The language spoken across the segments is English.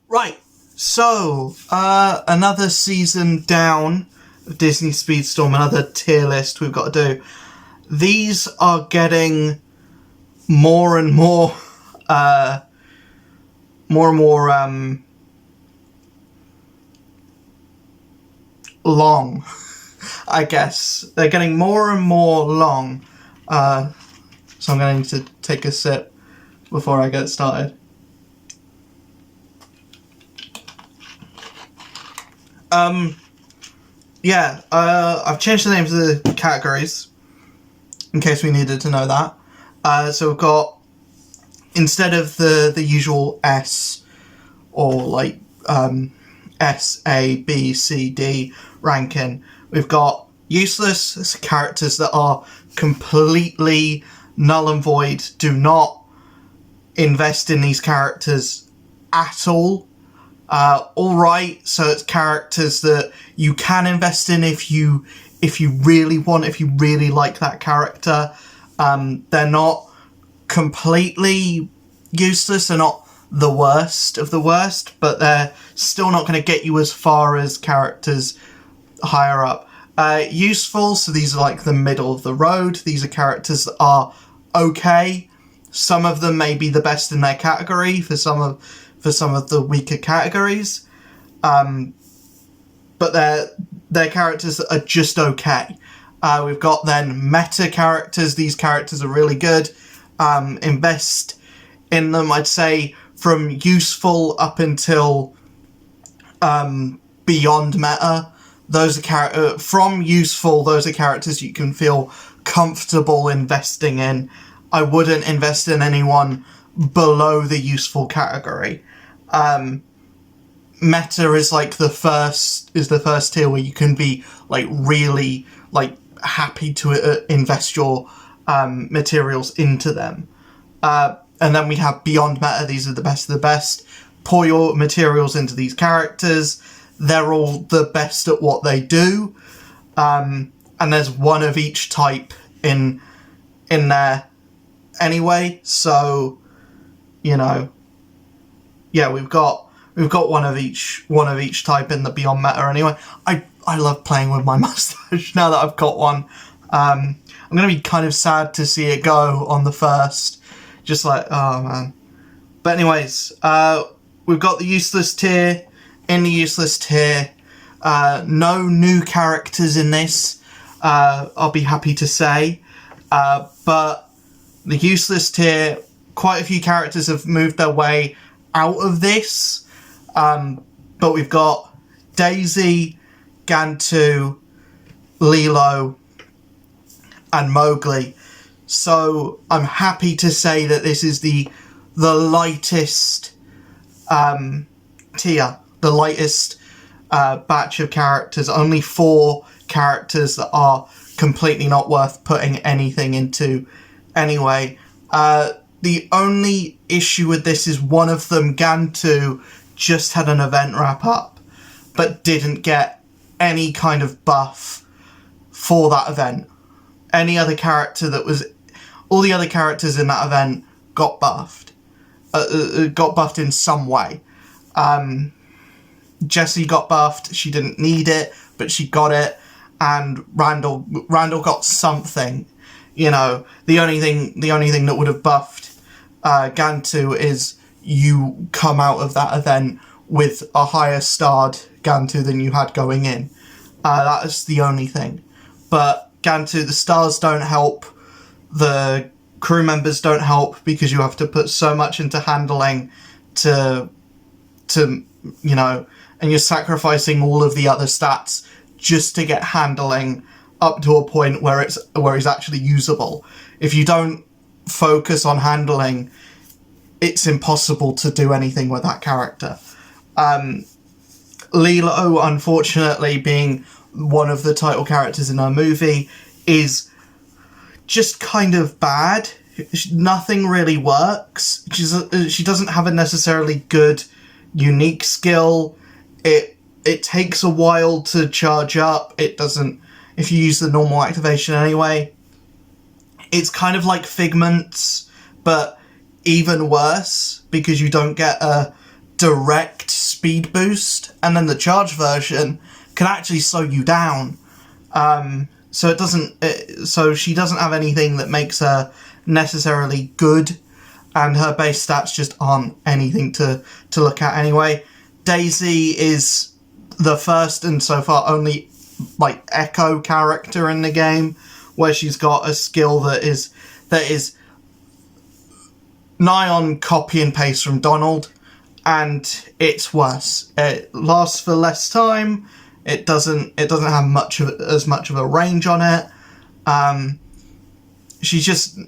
Right, so, another season down of Disney Speedstorm, another tier list we've got to do. These are getting more and more, long, I guess. They're getting more and more long, so I'm going to take a sip before I get started. I've changed the names of the categories, in case we needed to know that. So we've got, instead of the usual S, or like, S, A, B, C, D ranking, we've got useless characters that are completely null and void, do not invest in these characters at all. Alright, so it's characters that you can invest in if you really want, if you really like that character. They're not completely useless, they're not the worst of the worst, but they're still not going to get you as far as characters higher up. Useful, so these are like the middle of the road. These are characters that are okay. Some of them may be the best in their category for some of the weaker categories, but they're characters that are just okay. We've got then meta characters. These characters are really good. Invest in them, I'd say, from useful up until beyond meta. Those are from useful. Those are characters you can feel comfortable investing in. I wouldn't invest in anyone below the useful category. Meta is like the first tier where you can be like really like happy to invest your materials into them. And then we have beyond meta. These are the best of the best. Pour your materials into these characters. They're all the best at what they do. And there's one of each type in there anyway. So, you know, yeah, we've got one of each type in the beyond meta anyway. I love playing with my mustache now that I've got one. I'm gonna be kind of sad to see it go on the first. Just like, oh man. But anyways, we've got the useless tier. In the useless tier, no new characters in this, I'll be happy to say. But the useless tier, quite a few characters have moved their way out of this. But we've got Daisy, Gantu, Lilo, and Mowgli. So I'm happy to say that this is the lightest tier, the lightest batch of characters. Only 4 characters that are completely not worth putting anything into anyway. The only issue with this is one of them, Gantu, just had an event wrap up, but didn't get any kind of buff for that event. Any other character all the other characters in that event got buffed. Got buffed in some way. Jessie got buffed, she didn't need it, but she got it, and Randall got something. You know, the only thing that would have buffed Gantu is you come out of that event with a higher starred Gantu than you had going in. That is the only thing. But Gantu, the stars don't help, the crew members don't help, because you have to put so much into handling to you know, and you're sacrificing all of the other stats just to get handling up to a point where it's actually usable. If you don't focus on handling, it's impossible to do anything with that character. Lilo, unfortunately, being one of the title characters in our movie, is just kind of bad. Nothing really works. She doesn't have a necessarily good, unique skill. It takes a while to charge up. It doesn't, if you use the normal activation anyway. It's kind of like Figments, but even worse, because you don't get a direct speed boost, and then the charge version can actually slow you down. So it doesn't. So she doesn't have anything that makes her necessarily good, and her base stats just aren't anything to look at anyway. Daisy is the first and so far only like Echo character in the game where she's got a skill that is nigh on copy and paste from Donald, and it's worse. It lasts for less time. It doesn't have as much of a range on it. She's just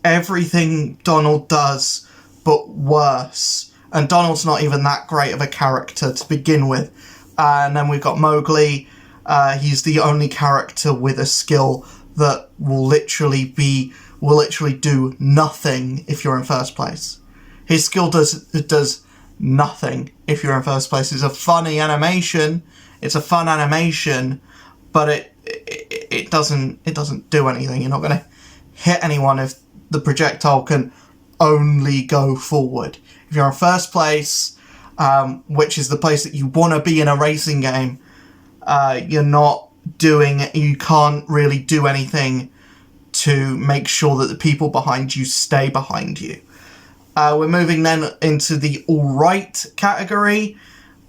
everything Donald does, but worse. And Donald's not even that great of a character to begin with. And then we've got Mowgli. He's the only character with a skill that will literally do nothing if you're in first place. His skill does nothing if you're in first place. It's a funny animation. It's a fun animation, but it doesn't do anything. You're not going to hit anyone if the projectile can only go forward. If you're in first place, which is the place that you want to be in a racing game, you can't really do anything to make sure that the people behind you stay behind you. We're moving then into the alright category.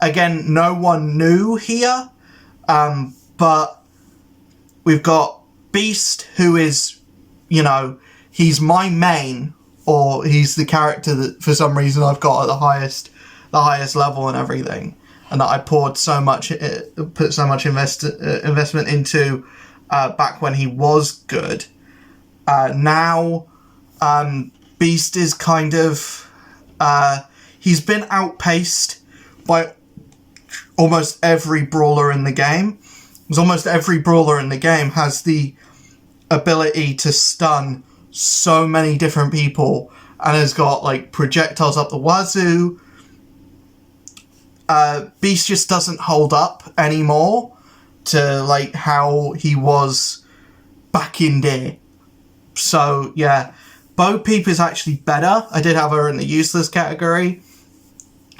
Again, no one new here, but we've got Beast, who is, he's my main, or he's the character that for some reason I've got at the highest level and everything, and that I put so much investment into back when he was good. Now, Beast is kind of he's been outpaced by almost every brawler in the game. Because almost every brawler in the game has the ability to stun so many different people and has got like projectiles up the wazoo. Beast just doesn't hold up anymore to like how he was back in day. So yeah, Bo Peep is actually better. I did have her in the useless category.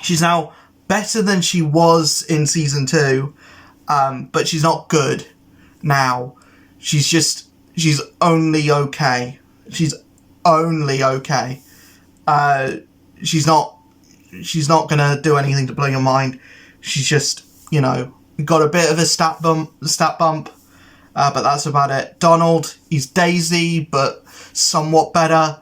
She's now better than she was in Season 2, but she's not good now. She's only okay. She's only okay. She's not gonna do anything to blow your mind. She's just, got a bit of a stat bump, but that's about it. Donald, he's Daisy, but somewhat better.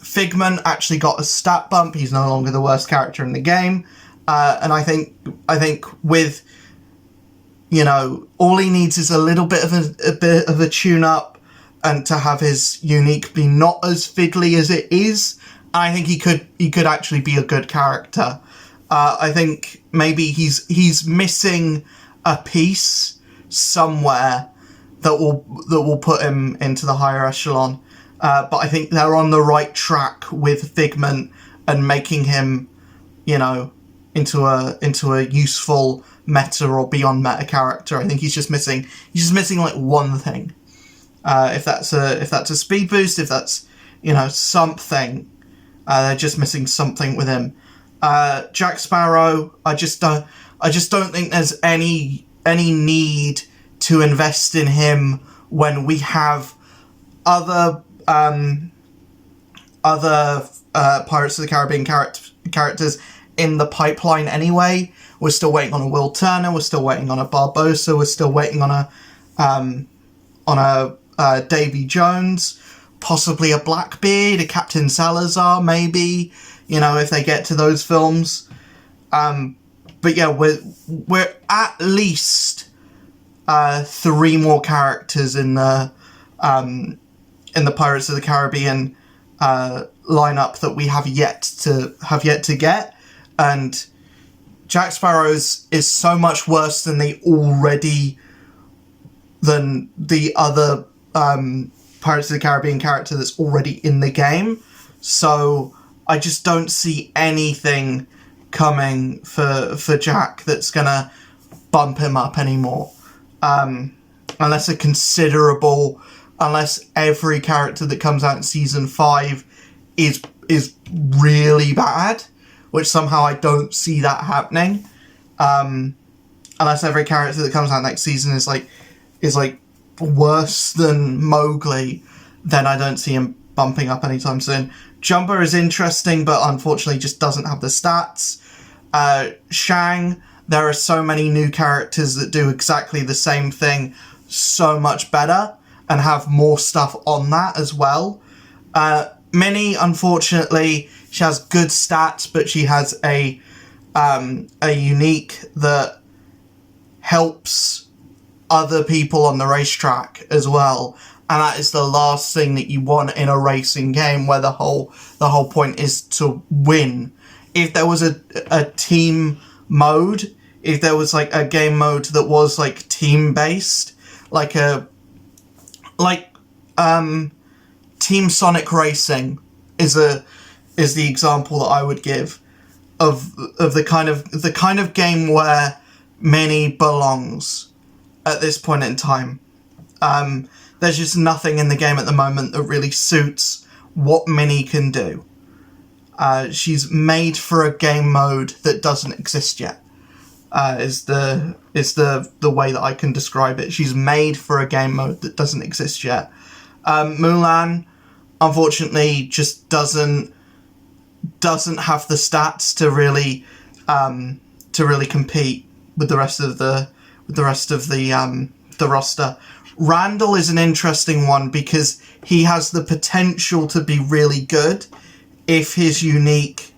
Figment actually got a stat bump. He's no longer the worst character in the game. And I think with, all he needs is a little bit of a tune-up and to have his unique be not as fiddly as it is. I think he could actually be a good character. I think maybe he's missing a piece somewhere that will put him into the higher echelon. But I think they're on the right track with Figment and making him, into a useful meta or beyond meta character. I think he's just missing like one thing. If that's a speed boost, if that's something, they're just missing something with him. Jack Sparrow, I just don't think there's any need to invest in him when we have other Pirates of the Caribbean characters in the pipeline anyway. We're still waiting on a Will Turner. We're still waiting on a Barbossa. We're still waiting on a Davy Jones, possibly a Blackbeard, a Captain Salazar, maybe. If they get to those films. But yeah, we're at least 3 more characters in the Pirates of the Caribbean lineup that we have yet to get, and Jack Sparrow's is so much worse than the other Pirates of the Caribbean character that's already in the game. So I just don't see anything coming for Jack that's gonna bump him up anymore, unless every character that comes out in Season 5 is really bad, which somehow I don't see that happening. Unless every character that comes out next season is worse than Mowgli, then I don't see him bumping up anytime soon. Jumper is interesting, but unfortunately just doesn't have the stats. Shang, there are so many new characters that do exactly the same thing so much better and have more stuff on that as well. Minnie, unfortunately, she has good stats, but she has a unique that helps other people on the racetrack as well, and that is the last thing that you want in a racing game where the whole point is to win. If there was a team mode, if there was like a game mode that was like team based, like Team Sonic Racing is the example that I would give of the kind of game where Minnie belongs at this point in time. There's just nothing in the game at the moment that really suits what Minnie can do. She's made for a game mode that doesn't exist yet. Is the way that I can describe it. She's made for a game mode that doesn't exist yet. Mulan, unfortunately, just doesn't have the stats to really compete with the rest of the roster. Randall is an interesting one because he has the potential to be really good if his unique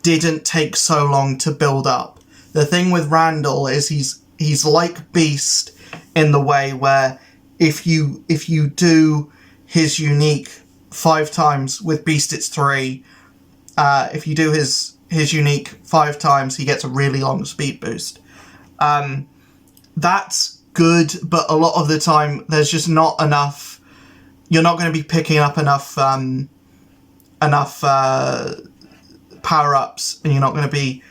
didn't take so long to build up. The thing with Randall is he's like Beast in the way where if you do his unique 5 times, with Beast it's 3, if you do his unique 5 times, he gets a really long speed boost. That's good, but a lot of the time there's just not enough. You're not going to be picking up enough power-ups, and you're not going to be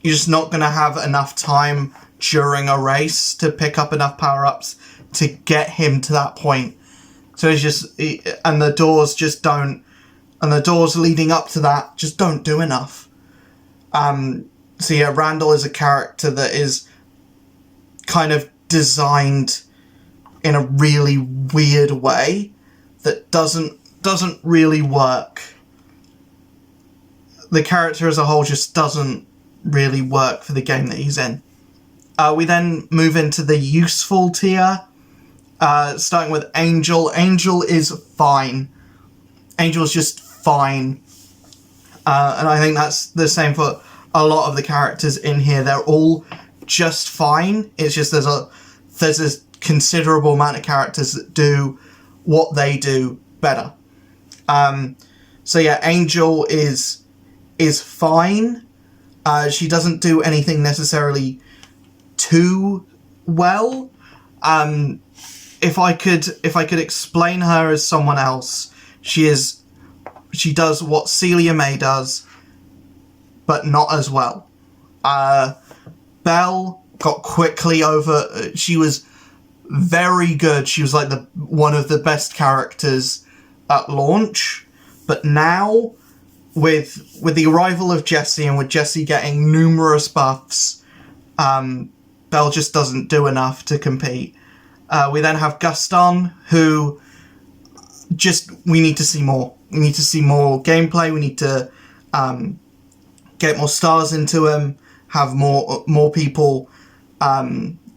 you're just not going to have enough time during a race to pick up enough power-ups to get him to that point. So it's just, and the doors just don't, and the doors leading up to that just don't do enough. So yeah, Randall is a character that is kind of designed in a really weird way that doesn't really work. The character as a whole just doesn't really work for the game that he's in. We then move into the useful tier, starting with Angel. Angel is fine. Angel's just fine. And I think that's the same for a lot of the characters in here. They're all just fine. It's just there's a considerable amount of characters that do what they do better. So yeah, Angel is fine. She doesn't do anything necessarily too well. If I could explain her as someone else, she does what Celia May does, but not as well. Belle got quickly over. She was very good. She was like one of the best characters at launch, but now with the arrival of Jessie and with Jessie getting numerous buffs, Belle just doesn't do enough to compete. We then have Gaston, who we need to see more. We need to see more gameplay. We need to get more stars into him, have more people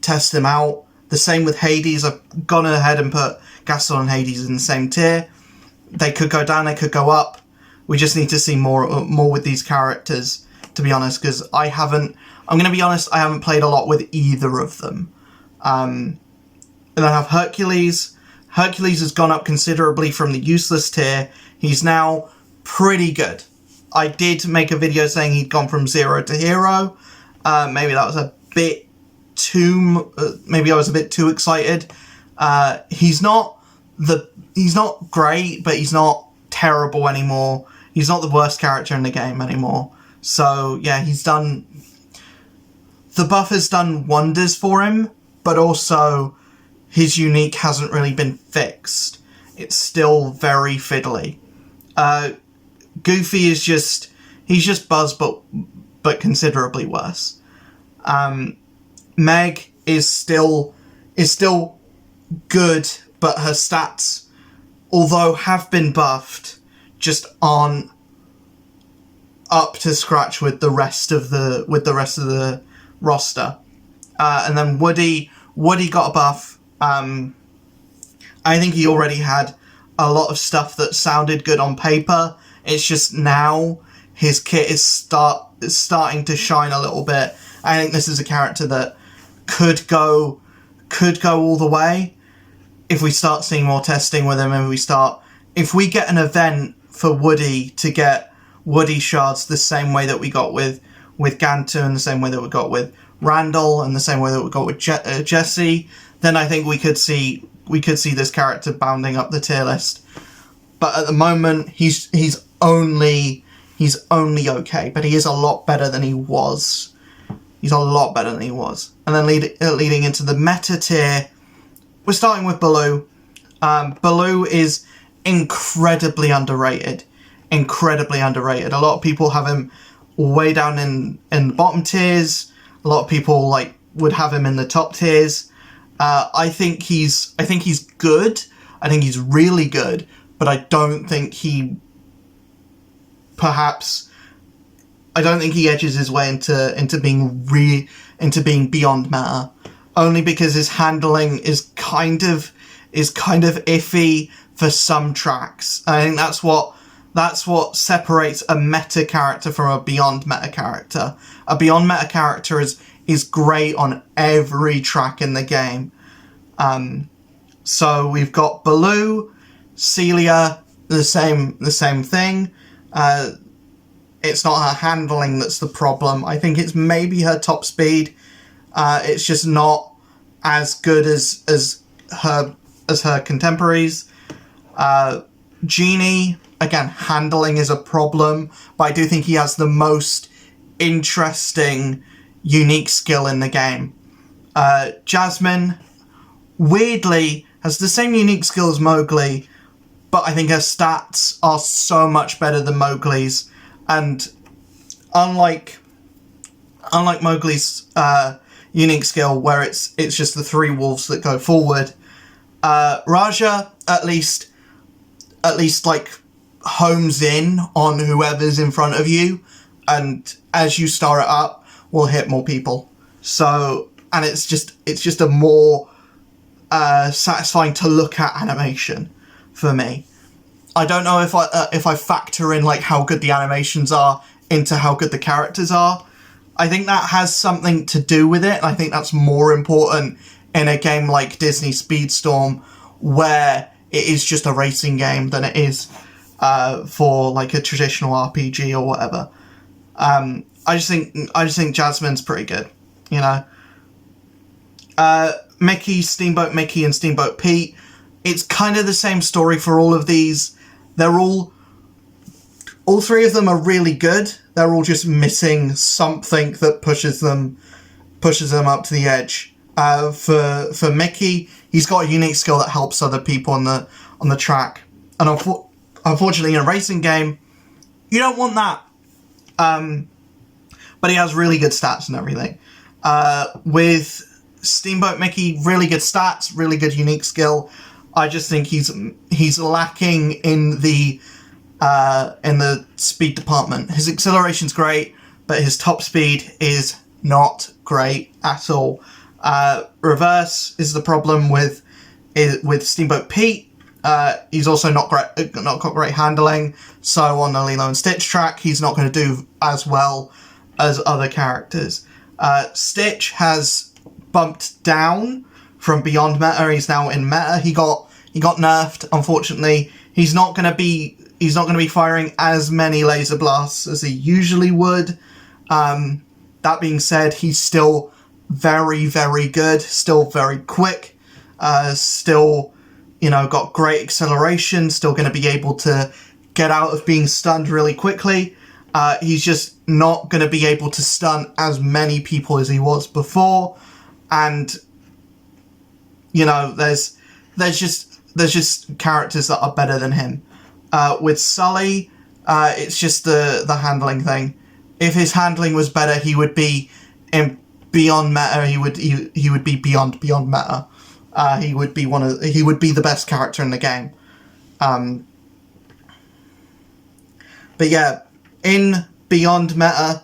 test him out. The same with Hades. I've gone ahead and put Gaston and Hades in the same tier. They could go down, they could go up. We just need to see more with these characters, to be honest, because I'm going to be honest, I haven't played a lot with either of them. And then I have Hercules. Hercules has gone up considerably from the useless tier. He's now pretty good. I did make a video saying he'd gone from 0 to hero. Maybe that was a bit too... maybe I was a bit too excited. He's not great, but he's not terrible anymore. He's not the worst character in the game anymore. So, yeah, the buff has done wonders for him, but also his unique hasn't really been fixed. It's still very fiddly. Goofy is he's just Buzz, but considerably worse. Meg is still good, but her stats, although have been buffed, just aren't up to scratch with the rest of the roster. And then Woody got a buff. I think he already had a lot of stuff that sounded good on paper. It's just now his kit is starting to shine a little bit. I think this is a character that could go all the way if we start seeing more testing with him, and if we get an event for Woody to get Woody shards the same way that we got with Gantu, and the same way that we got with Randall, and the same way that we got with Jesse, then I think we could see this character bounding up the tier list. But at the moment, he's only okay, but he is a lot better than he was. He's a lot better than he was. And then leading into the meta tier, we're starting with Baloo. Baloo is incredibly underrated. Incredibly underrated. A lot of people have him way down in the bottom tiers. A lot of people would have him in the top tiers. I think he's good. I think he's really good, but I don't think he edges his way into being beyond meta, only because his handling is kind of iffy for some tracks. I think that's what separates a meta character from a beyond meta character. A beyond meta character is great on every track in the game. So we've got Baloo, Celia, the same thing. It's not her handling that's the problem. I think it's maybe her top speed. It's just not as good as her contemporaries. Genie, again, handling is a problem, but I do think he has the most interesting, unique skill in the game. Jasmine, weirdly, has the same unique skill as Mowgli, but I think her stats are so much better than Mowgli's. And unlike Mowgli's unique skill, where it's just the 3 wolves that go forward, Raja at least homes in on whoever's in front of you, and as you star it up, will hit more people. So, and it's just a more satisfying to look at animation for me. I don't know if I factor in how good the animations are into how good the characters are. I think that has something to do with it, and I think that's more important in a game like Disney Speedstorm, where it is just a racing game, than it is for a traditional RPG or whatever. I just think Jasmine's pretty good, you know. Mickey, Steamboat Mickey, and Steamboat Pete. It's kind of the same story for all of these. They're all 3 of them are really good. They're all just missing something that pushes them up to the edge. For Mickey, he's got a unique skill that helps other people on the track. And unfortunately, in a racing game, you don't want that. But he has really good stats and everything. With Steamboat Mickey, really good stats, really good unique skill. I just think he's lacking in the speed department. His acceleration's great, but his top speed is not great at all. Reverse is the problem with Steamboat Pete. He's also not got great handling. So on the Lilo and Stitch track, he's not going to do as well as other characters. Stitch has bumped down from beyond meta. He's now in meta. He got nerfed, unfortunately. He's not going to be firing as many laser blasts as he usually would. That being said, he's still very, very good, still very quick, still, got great acceleration, still going to be able to get out of being stunned really quickly. He's just not going to be able to stun as many people as he was before, and there's just characters that are better than him. With Sully, It's just the handling thing. If his handling was better, he would be in beyond meta. He would be beyond meta. He would be the best character in the game. But yeah, in beyond meta,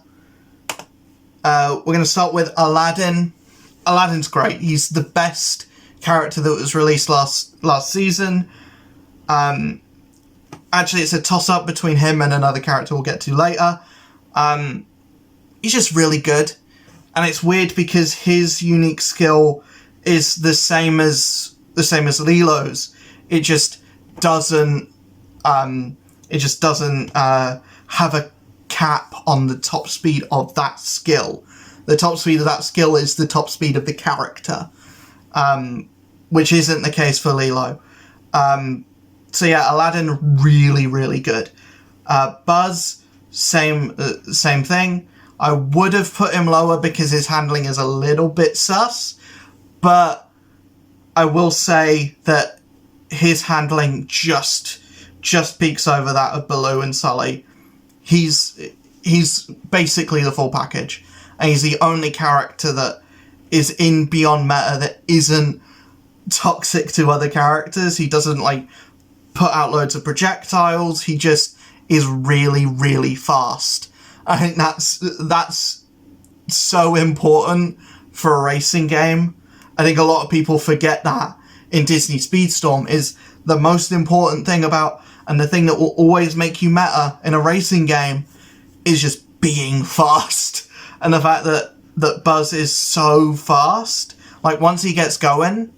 we're going to start with Aladdin. Aladdin's great. He's the best character that was released last season. Actually, it's a toss-up between him and another character we'll get to later. He's just really good. And it's weird because his unique skill is the same as Lilo's. It just doesn't have a cap on the top speed of that skill. The top speed of that skill is the top speed of the character, which isn't the case for Lilo. So yeah, Aladdin, really, really good. Buzz, same thing. I would have put him lower because his handling is a little bit sus, but I will say that his handling just peaks over that of Baloo and Sully. He's basically the full package, and he's the only character that is in Beyond Meta that isn't toxic to other characters. He doesn't put out loads of projectiles. He just is really, really fast. I think that's so important for a racing game. I think a lot of people forget that in Disney Speedstorm is the most important thing about, and the thing that will always make you meta in a racing game is just being fast. And the fact that Buzz is so fast, once he gets going,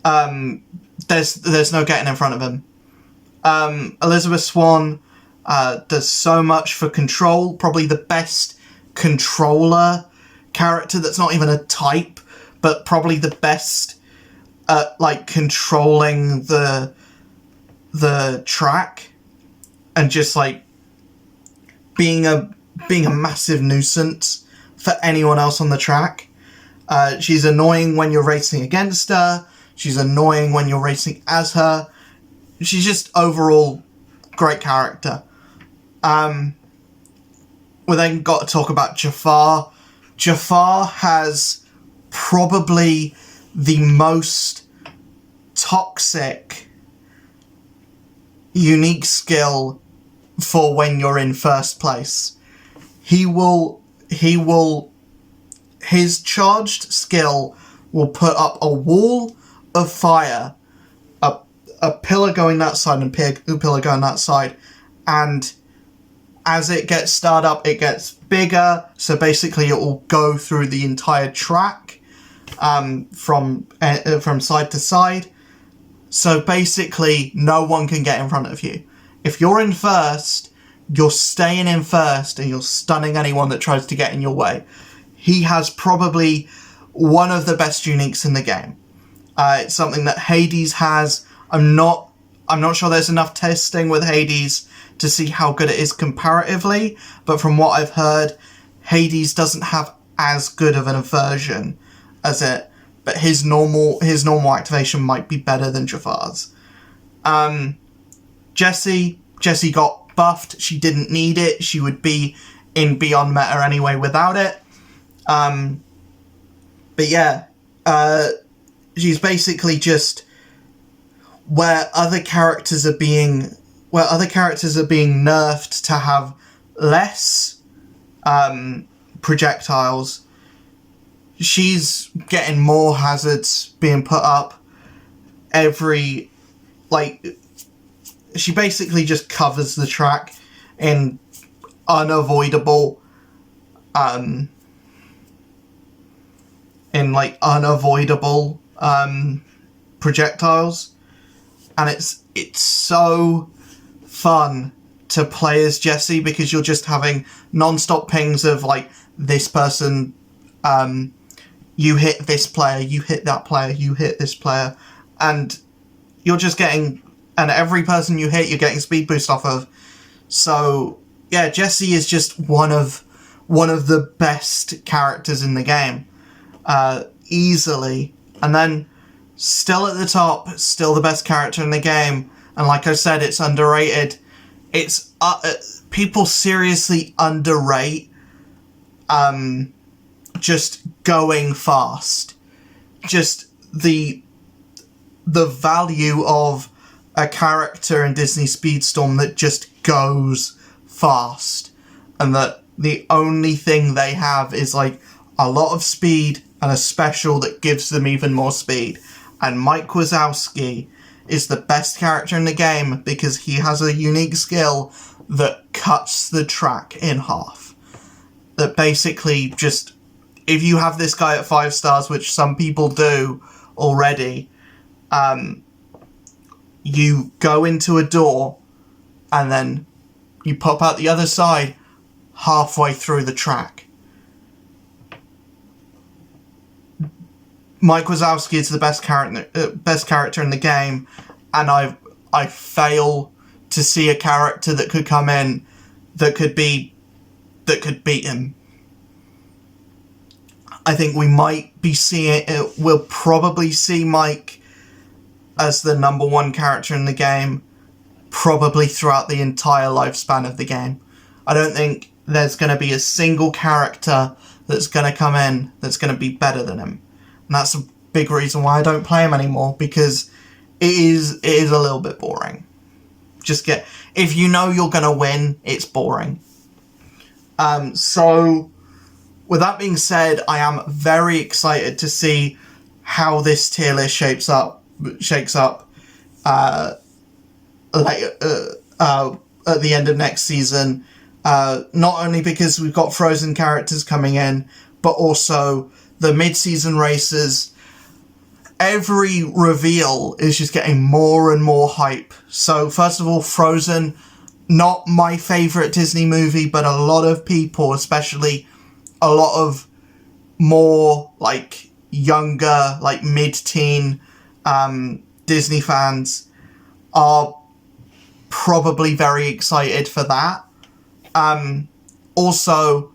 there's no getting in front of him. Elizabeth Swann does so much for control, probably the best controller character that's not even a type, but probably the best at controlling the track and just being a massive nuisance for anyone else on the track. She's annoying when you're racing against her. She's annoying when you're racing as her. She's just overall great character. We then got to talk about Jafar. Jafar has probably the most toxic, unique skill for when you're in first place. His charged skill will put up a wall of fire, a pillar going that side and a pillar going that side, and as it gets started up, it gets bigger, so basically it will go through the entire track from side to side. So basically, no one can get in front of you. If you're in first, you're staying in first and you're stunning anyone that tries to get in your way. He has probably one of the best uniques in the game. It's something that Hades has. I'm not sure there's enough testing with Hades to see how good it is comparatively, but from what I've heard, Hades doesn't have as good of an aversion as it, but his normal activation might be better than Jafar's. Jessie got buffed. She didn't need it. She would be in Beyond Meta anyway without it. But yeah, she's basically just where other characters are being nerfed to have less projectiles. She's getting more hazards being put up every, she basically just covers the track in unavoidable projectiles, and it's so fun to play as Jessie because you're just having non-stop pings of this person, you hit this player, you hit that player, you hit this player, and you're just getting, and every person you hit you're getting speed boost off of. So yeah, Jessie is just one of the best characters in the game, easily. And then still at the top, still the best character in the game, and like I said, it's underrated, it's people seriously underrate just going fast. Just the value of a character in Disney Speedstorm that just goes fast, and that the only thing they have is like a lot of speed and a special that gives them even more speed. And Mike Wazowski is the best character in the game because he has a unique skill that cuts the track in half. That basically just, if you have this guy at 5 stars, which some people do already, you go into a door and then you pop out the other side halfway through the track. Mike Wazowski is the best character in the game, and I fail to see a character that could come in that could beat him. I think we might be we'll probably see Mike as the number 1 character in the game, probably throughout the entire lifespan of the game. I don't think there's going to be a single character that's going to come in that's going to be better than him. And that's a big reason why I don't play him anymore, because it is a little bit boring. If you know you're going to win, it's boring. So, with that being said, I am very excited to see how this tier list shakes up at the end of next season. Not only because we've got Frozen characters coming in, but also the mid-season races. Every reveal is just getting more and more hype. So first of all, Frozen, not my favourite Disney movie, but a lot of people, especially a lot of more like younger, like mid-teen Disney fans are probably very excited for that. Also,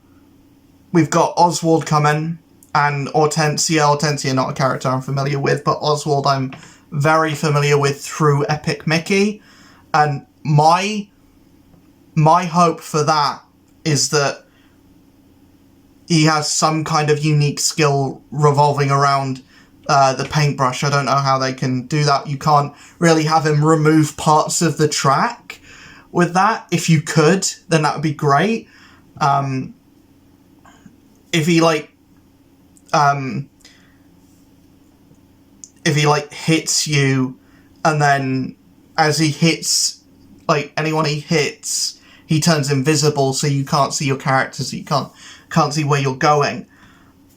we've got Oswald coming, and Hortensia, not a character I'm familiar with, but Oswald I'm very familiar with through Epic Mickey. And my hope for that is that he has some kind of unique skill revolving around the paintbrush. I don't know how they can do that. You can't really have him remove parts of the track with that. If you could, then that would be great. If he hits you, and then as he hits anyone he hits, he turns invisible, so you can't see your characters, so you can't see where you're going.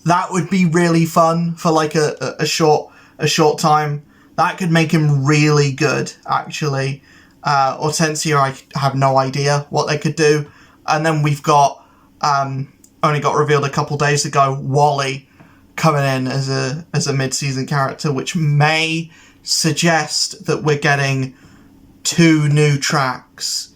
That would be really fun for a short time. That could make him really good, actually. Hortensia, I have no idea what they could do. And then we've got only got revealed a couple days ago, Wally coming in as a mid-season character, which may suggest that we're getting 2 new tracks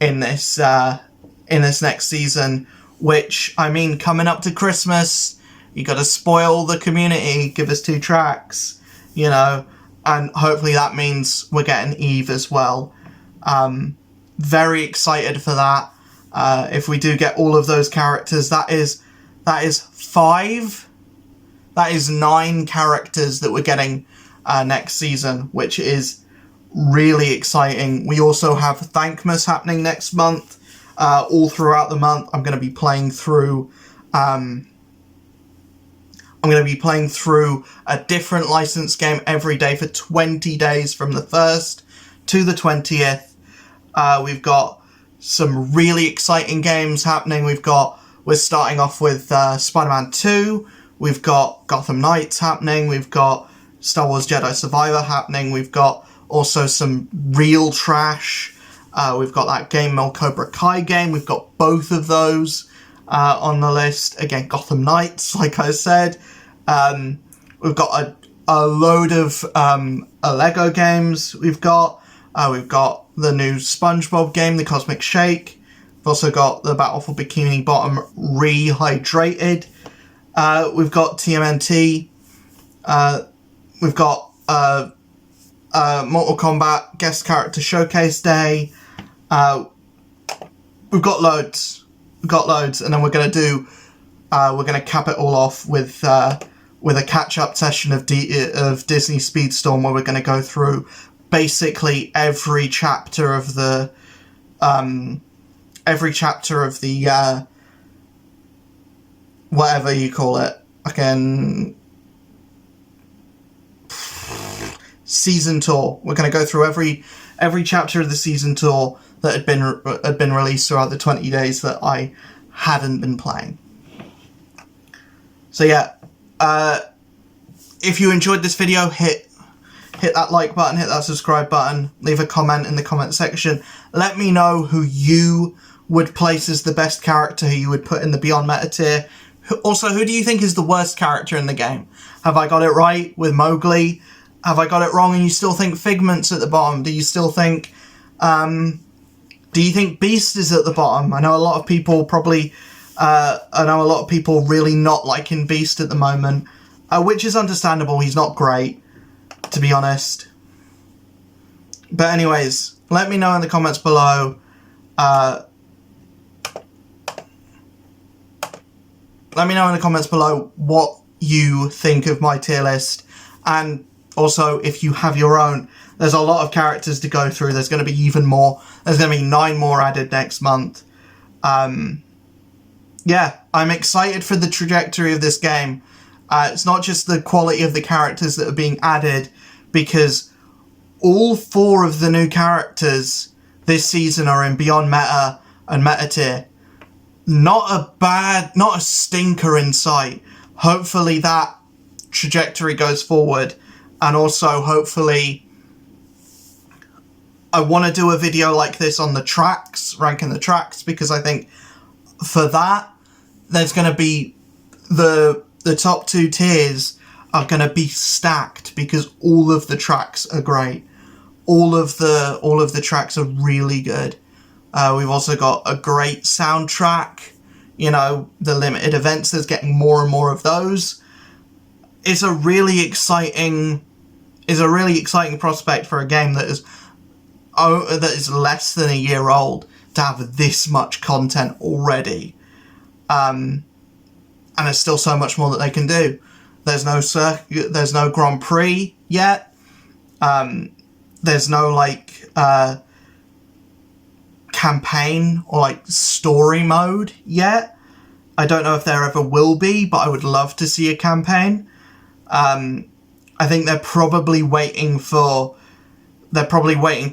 in this next season. Which, I mean, coming up to Christmas, you got to spoil the community, give us 2 tracks, and hopefully that means we're getting Eve as well. Very excited for that. If we do get all of those characters, that is 9 characters that we're getting next season, which is really exciting. We also have Thankmas happening next month. All throughout the month, I'm going to be playing through a different licensed game every day for 20 days from the 1st to the 20th. We've got some really exciting games happening. We're starting off with Spider-Man 2. We've got Gotham Knights happening. We've got Star Wars Jedi Survivor happening. We've got also some real trash. We've got that Game Mel Cobra Kai game. We've got both of those on the list. Again, Gotham Knights, like I said. We've got a load of Lego games. We've got the new SpongeBob game, the Cosmic Shake. We've also got the Battle for Bikini Bottom Rehydrated. We've got TMNT. We've got Mortal Kombat Guest Character Showcase Day. we've got loads. We've got loads, and then we're going to do, we're going to cap it all off with a catch-up session of Disney Speedstorm, where we're going to go through basically every chapter of the, whatever you call it, again, season tour. We're going to go through every chapter of the season tour that had been released throughout the 20 days that I hadn't been playing. So yeah, if you enjoyed this video, hit that like button, hit that subscribe button, leave a comment in the comment section. Let me know who you would place as the best character, who you would put in the Beyond Meta tier. Also, who do you think is the worst character in the game? Have I got it right with Mowgli? Have I got it wrong and you still think Figment's at the bottom? Do you still think, do you think Beast is at the bottom? I know a lot of people really not liking Beast at the moment, which is understandable. He's not great, to be honest. But anyways, let me know in the comments below. Let me know in the comments below what you think of my tier list, and also if you have your own. There's a lot of characters to go through. There's going to be even more. There's going to be 9 more added next month. Yeah, I'm excited for the trajectory of this game. It's not just the quality of the characters that are being added, because all 4 of the new characters this season are in Beyond Meta and Meta tier. Not a stinker in sight. Hopefully that trajectory goes forward, and also hopefully I want to do a video like this on the tracks, ranking the tracks, because I think for that there's going to be the top 2 tiers are going to be stacked, because all of the tracks are great. All of the tracks are really good. We've also got a great soundtrack. You know, the limited events, there's getting more and more of those. It's a really exciting prospect for a game that is less than a year old to have this much content already. And there's still so much more that they can do. There's no Grand Prix yet. There's no campaign or story mode yet. I don't know if there ever will be, but I would love to see a campaign. I think they're probably waiting to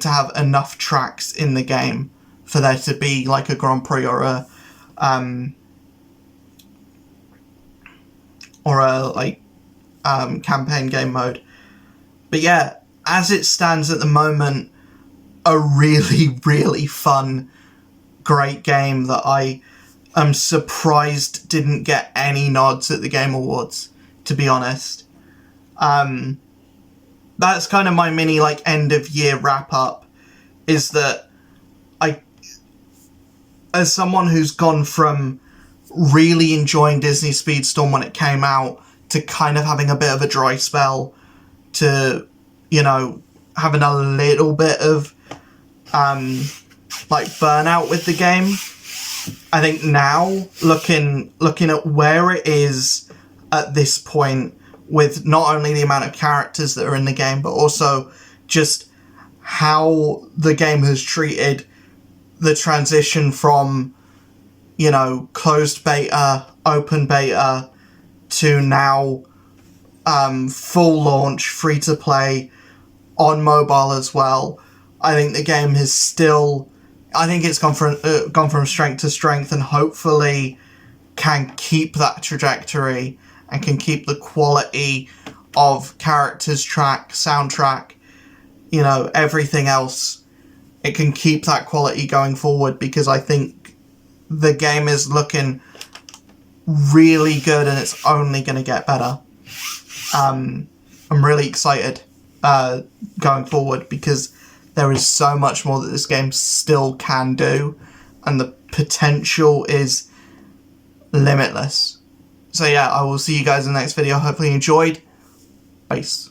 have enough tracks in the game for there to be a Grand Prix or a campaign game mode. But yeah, as it stands at the moment, a really, really fun, great game that I am surprised didn't get any nods at the Game Awards, to be honest. That's kind of my mini end of year wrap up, is that as someone who's gone from really enjoying Disney Speedstorm when it came out to kind of having a bit of a dry spell to, having a little bit of burnout with the game, I think now looking at where it is at this point, with not only the amount of characters that are in the game, but also just how the game has treated the transition from, closed beta, open beta, to now full launch, free to play, on mobile as well. I think the game has still, it's gone from strength to strength, and hopefully can keep that trajectory and can keep the quality of characters, soundtrack, everything else. It can keep that quality going forward, because I think the game is looking really good and it's only going to get better. I'm really excited going forward, because there is so much more that this game still can do, and the potential is limitless. So yeah, I will see you guys in the next video. Hopefully you enjoyed. Peace.